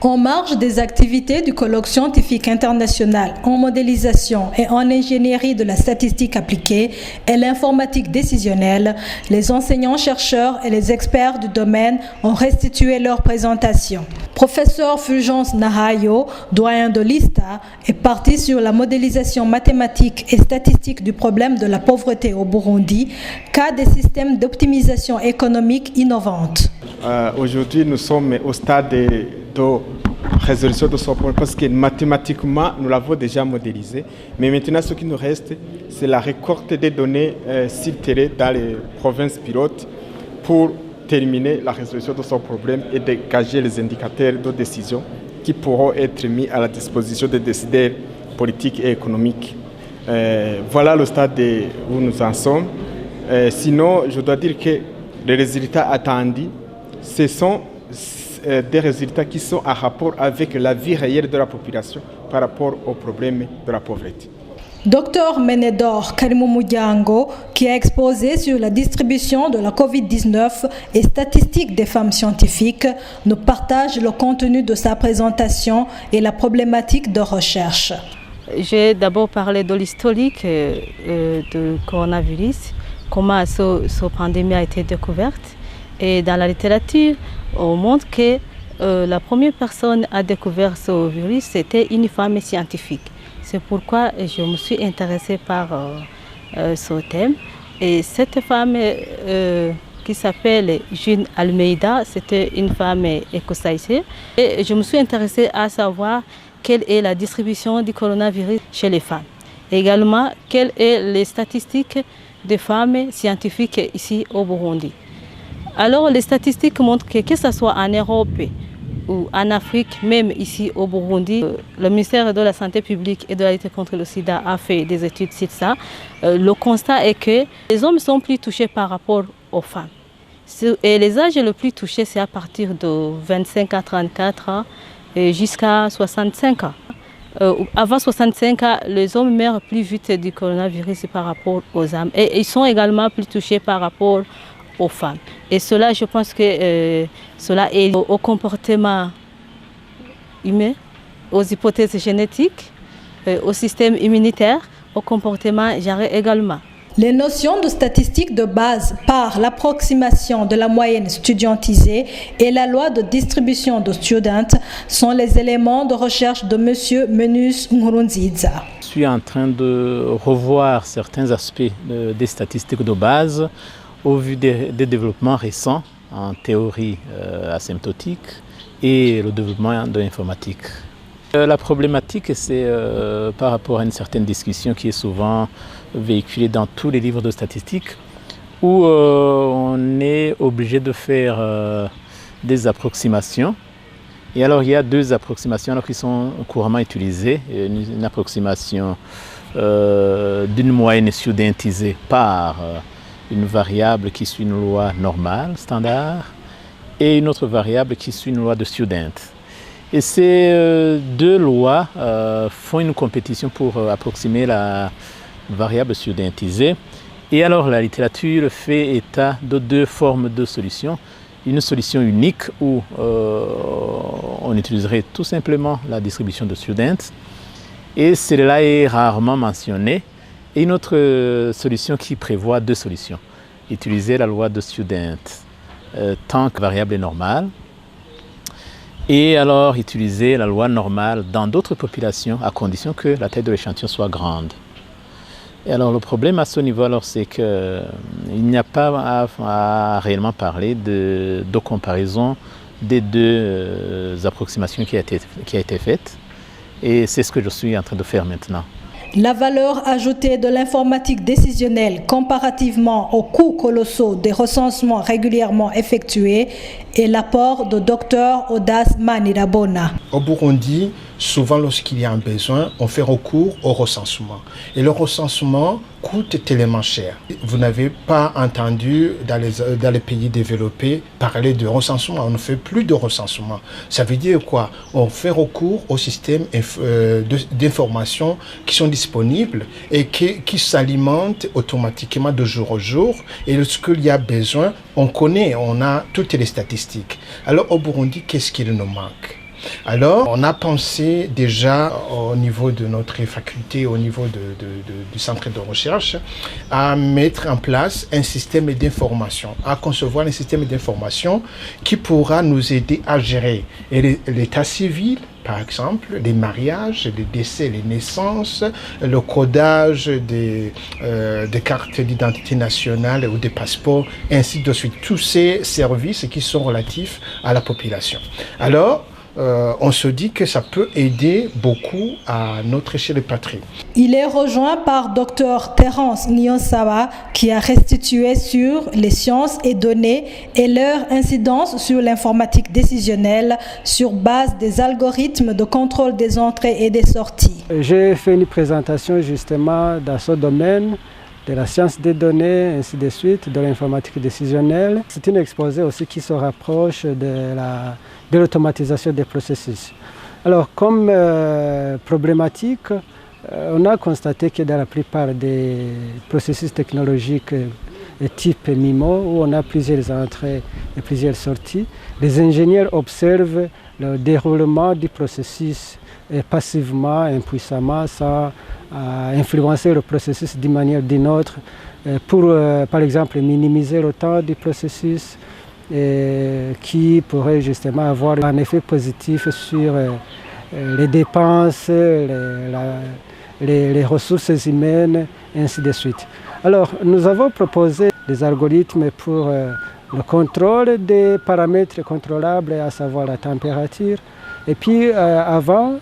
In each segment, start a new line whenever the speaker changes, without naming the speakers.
En marge des activités du colloque scientifique international en modélisation et en ingénierie de la statistique appliquée et l'informatique décisionnelle, les enseignants-chercheurs et les experts du domaine ont restitué leur présentation. Professeur Fulgence Nahayo, doyen de l'ISTA, est parti sur la modélisation mathématique et statistique du problème de la pauvreté au Burundi, cas des systèmes d'optimisation économique innovantes.
Aujourd'hui, nous sommes au stade de résolution de ce problème parce que mathématiquement, nous l'avons déjà modélisé. Mais maintenant, ce qui nous reste, c'est la récolte des données sur terrain dans les provinces pilotes pour terminer la résolution de ce problème et dégager les indicateurs de décision qui pourront être mis à la disposition des décideurs politiques et économiques. Voilà le stade où nous en sommes. Sinon, je dois dire que les résultats attendus, ce sont des résultats qui sont en rapport avec la vie réelle de la population par rapport aux problèmes de la pauvreté.
Dr Menedor Karimumudjango, qui a exposé sur la distribution de la COVID-19 et statistiques des femmes scientifiques, nous partage le contenu de sa présentation et la problématique de recherche.
J'ai d'abord parlé de l'historique du coronavirus, comment cette pandémie a été découverte. Et dans la littérature, on montre que la première personne à découvrir ce virus, c'était une femme scientifique. C'est pourquoi je me suis intéressée par ce thème. Et cette femme qui s'appelle June Almeida, c'était une femme écossaise. Et je me suis intéressée à savoir quelle est la distribution du coronavirus chez les femmes. Également, quelles sont les statistiques des femmes scientifiques ici au Burundi. Alors, les statistiques montrent que ce soit en Europe ou en Afrique, même ici au Burundi, le ministère de la Santé publique et de la lutte contre le sida a fait des études sur ça. Le constat est que les hommes sont plus touchés par rapport aux femmes. Et les âges les plus touchés, c'est à partir de 25 à 34 ans jusqu'à 65 ans. Avant 65 ans, les hommes meurent plus vite du coronavirus par rapport aux femmes. Et ils sont également plus touchés par rapport aux femmes. Et cela, je pense que cela est au comportement humain, aux hypothèses génétiques, au système immunitaire, au comportement genré également.
Les notions de statistiques de base par l'approximation de la moyenne studientisée et la loi de distribution de students sont les éléments de recherche de M. Menus Nkurunziza.
Je suis en train de revoir certains aspects des statistiques de base au vu des développements récents en théorie asymptotique et le développement de l'informatique. La problématique, c'est par rapport à une certaine discussion qui est souvent véhiculée dans tous les livres de statistiques, où on est obligé de faire des approximations. Et alors il y a deux approximations qui sont couramment utilisées. Une approximation d'une moyenne studentisée par une variable qui suit une loi normale, standard, et une autre variable qui suit une loi de student. Et ces deux lois font une compétition pour approximer la variable studentisée. Et alors la littérature fait état de deux formes de solutions. Une solution unique où on utiliserait tout simplement la distribution de students. Et celle-là est rarement mentionnée. Et une autre solution qui prévoit deux solutions. Utiliser la loi de student tant que variable est normale. Et alors utiliser la loi normale dans d'autres populations à condition que la taille de l'échantillon soit grande. Et alors le problème à ce niveau, c'est qu'il n'y a pas à réellement parler de comparaison des deux approximations qui a été faite. Et c'est ce que je suis en train de faire maintenant.
La valeur ajoutée de l'informatique décisionnelle comparativement aux coûts colossaux des recensements régulièrement effectués est l'apport de Dr Audace Manirabona.
Au Burundi, souvent lorsqu'il y a un besoin, on fait recours au recensement. Et le recensement coûte tellement cher. Vous n'avez pas entendu dans les pays développés parler de recensement. On ne fait plus de recensement. Ça veut dire quoi? On fait recours aux systèmes d'information qui sont disponibles et qui s'alimentent automatiquement de jour au jour. Et lorsqu'il y a besoin, on connaît, on a toutes les statistiques. Alors au Burundi, qu'est-ce qu'il nous manque? Alors, on a pensé déjà au niveau de notre faculté, au niveau du centre de recherche, à mettre en place un système d'information, à concevoir un système d'information qui pourra nous aider à gérer l'état civil, par exemple, les mariages, les décès, les naissances, le codage des cartes d'identité nationale ou des passeports, ainsi de suite. Tous ces services qui sont relatifs à la population. Alors, on se dit que ça peut aider beaucoup à notre échelle patrie.
Il est rejoint par Dr Terence Nyonsawa qui a restitué sur les sciences et données et leur incidence sur l'informatique décisionnelle sur base des algorithmes de contrôle des entrées et des sorties.
J'ai fait une présentation justement dans ce domaine de la science des données, ainsi de suite, de l'informatique décisionnelle. C'est une exposé aussi qui se rapproche de l'automatisation des processus. Alors, comme problématique, on a constaté que dans la plupart des processus technologiques type MIMO, où on a plusieurs entrées et plusieurs sorties, les ingénieurs observent le déroulement du processus passivement, impuissamment, sans influencer le processus d'une manière ou d'une autre, pour, par exemple, minimiser le temps du processus, qui pourrait justement avoir un effet positif sur les dépenses, les ressources humaines, ainsi de suite. Alors, nous avons proposé des algorithmes pour le contrôle des paramètres contrôlables, à savoir la température. Et puis, avant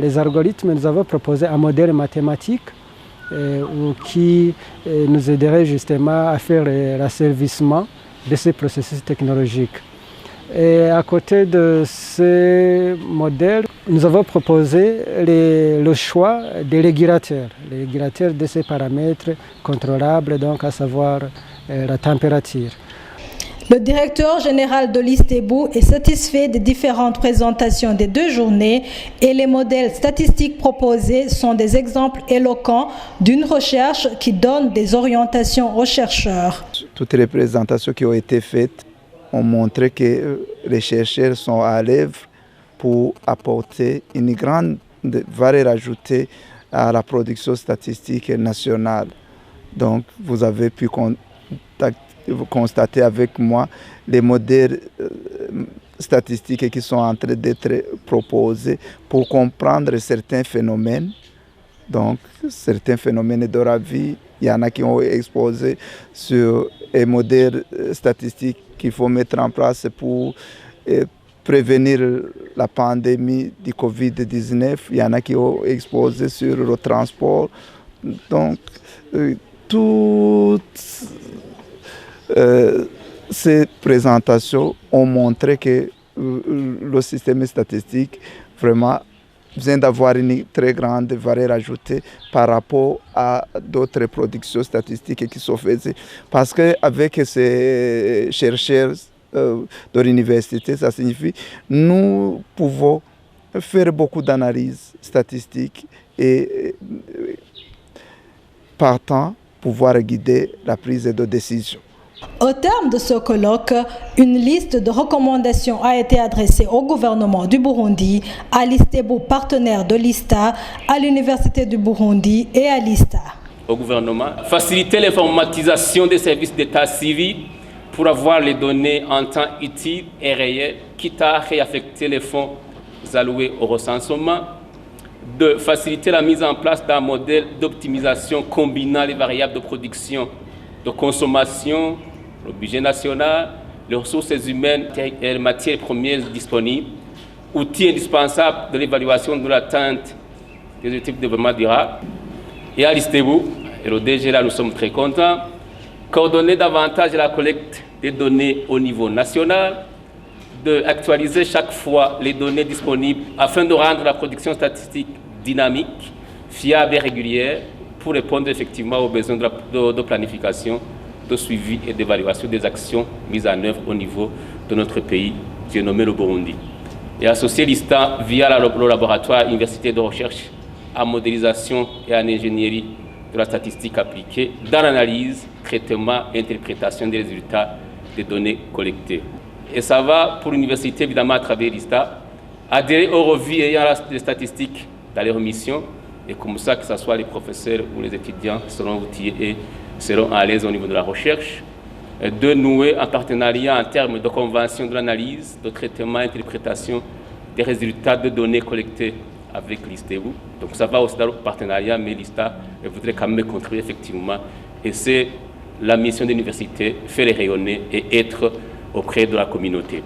les algorithmes, nous avons proposé un modèle mathématique qui nous aiderait justement à faire l'asservissement de ces processus technologiques. Et à côté de ces modèles, nous avons proposé le choix des régulateurs de ces paramètres contrôlables, donc à savoir la température.
Le directeur général de l'ISTEBou est satisfait des différentes présentations des 2 journées et les modèles statistiques proposés sont des exemples éloquents d'une recherche qui donne des orientations aux chercheurs.
Toutes les présentations qui ont été faites ont montré que les chercheurs sont à l'œuvre pour apporter une grande valeur ajoutée à la production statistique nationale. Donc, vous avez pu constater avec moi les modèles statistiques qui sont en train d'être proposés pour comprendre certains phénomènes. Donc, certains phénomènes de la vie, il y en a qui ont exposé sur les modèles statistiques qu'il faut mettre en place pour prévenir la pandémie du Covid-19. Il y en a qui ont exposé sur le transport. Donc, toutes ces présentations ont montré que le système statistique vraiment vient d'avoir une très grande valeur ajoutée par rapport à d'autres productions statistiques qui sont faites. Parce qu'avec ces chercheurs de l'université, ça signifie que nous pouvons faire beaucoup d'analyses statistiques et partant pouvoir guider la prise de décision.
Au terme de ce colloque, une liste de recommandations a été adressée au gouvernement du Burundi, à l'ISTEBou, partenaire de l'ISTA, à l'Université du Burundi et à l'ISTA.
Au gouvernement, faciliter l'informatisation des services d'état civil pour avoir les données en temps utile et réel, quitte à réaffecter les fonds alloués au recensement. De faciliter la mise en place d'un modèle d'optimisation combinant les variables de production, de consommation, le budget national, les ressources humaines et les matières premières disponibles, outils indispensables de l'évaluation de l'atteinte des objectifs de développement durable. Et à l'ISTEBou, et le DG là, nous sommes très contents, coordonner davantage la collecte des données au niveau national, d'actualiser chaque fois les données disponibles afin de rendre la production statistique dynamique, fiable et régulière pour répondre effectivement aux besoins de planification, de suivi et d'évaluation des actions mises en œuvre au niveau de notre pays, qui est nommé le Burundi. Et associer l'ISTA via le laboratoire Université de recherche en modélisation et en ingénierie de la statistique appliquée dans l'analyse, traitement et interprétation des résultats des données collectées. Et ça va pour l'université, évidemment, à travers l'ISTA, adhérer aux revues ayant les statistiques dans leur mission, et comme ça, que ce soit les professeurs ou les étudiants seront outillés et seront à l'aise au niveau de la recherche. 2, nouer un partenariat en termes de convention de l'analyse, de traitement et d'interprétation des résultats de données collectées avec l'ISTEU. Donc ça va aussi dans le partenariat, mais l'ISTA voudrait quand même contribuer effectivement. Et c'est la mission de l'université, faire les rayonner et être auprès de la communauté.